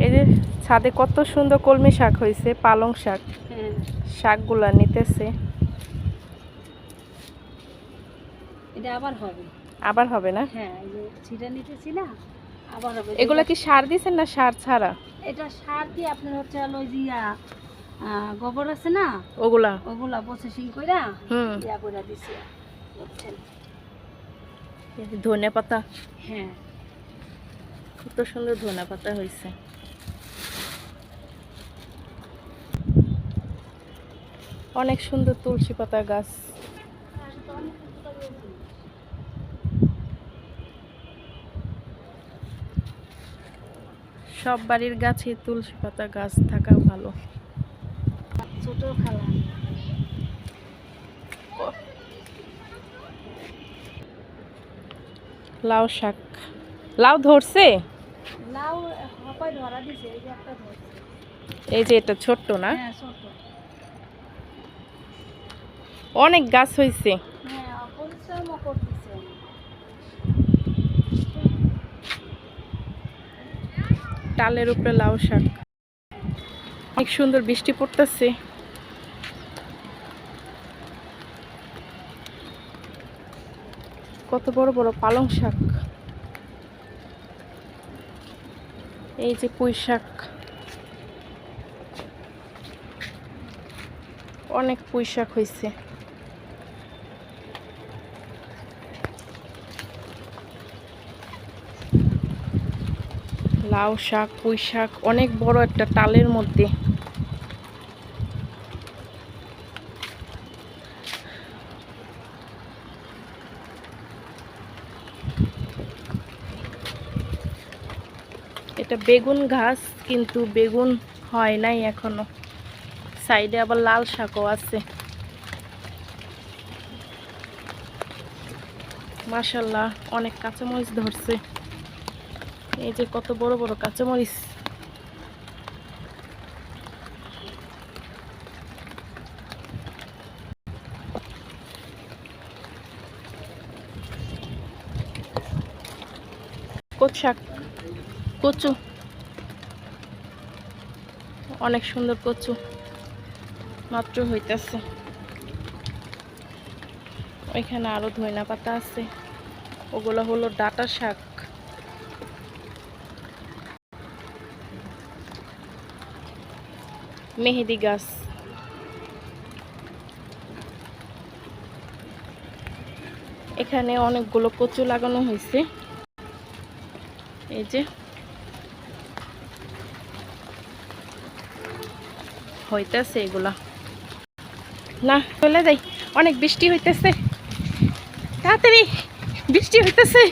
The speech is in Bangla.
এই যে ছাদে কত সুন্দর কলমি শাক হয়েছে, পালং শাক। শাকগুলা নিতেছে। এটা আবার হবে, আবার হবে না? হ্যাঁ, এই যে ছিটা নিতেছি না, আবার হবে। এগুলা কি সার দিছেন না সার ছাড়া? এটা সার দিয়ে আপনার হচ্ছে ওই জিয়া গোবর আছে না, ওগুলা ওগুলা প্রসেসিং কইরা হুম ইয়া কইরা দিছি, বুঝছেন? ধনে পাতা, হ্যাঁ, কত সুন্দর ধনে পাতা হয়েছে। অনেক সুন্দর তুলসী পাতা গাছ। সব বাড়ির গাছে তুলসী পাতা গাছ থাকা ভালো। ছোট খালা লাউ শাক, লাউ ধরছে? লাউ হপায় ধরা দিছে, এই যে একটা ধরছে। এই যে এটা ছোট্ট না? হ্যাঁ, ছোট। অনেক গাছ হয়েছে। হ্যাঁ, পরিশ্রমও করতেছে। টালের উপরে লাউ শাক। অনেক সুন্দর বৃষ্টি পড়তেছে। কত বড় বড় পালং শাক। এই যে পুঁই শাক, অনেক পুঁই শাক হয়েছে। লাউ শাক, পুঁই শাক, অনেক বড় একটা টালের মধ্যে। এটা বেগুন গাছ, কিন্তু বেগুন হয় নাই এখনো। সাইডে আবার লাল শাকও আছে। মাশাআল্লাহ, অনেক কাঁচামরিচ ধরছে। এই যে কত বড় বড় কাঁচামরিচ। কচু শাক, কচু, অনেক সুন্দর কচু মাত্র হইতেছে। ওইখানে আরো ধইনা পাতা আছে, ওগুলো হলো ডাঁটা শাক। মেহেদি গাছ, এখানে অনেকগুলো কচু লাগানো হয়েছে। এই যে হইতেছে এগুলা। না চলে যাই, অনেক বৃষ্টি হইতেছে, তাড়াতাড়ি বৃষ্টি হইতেছে।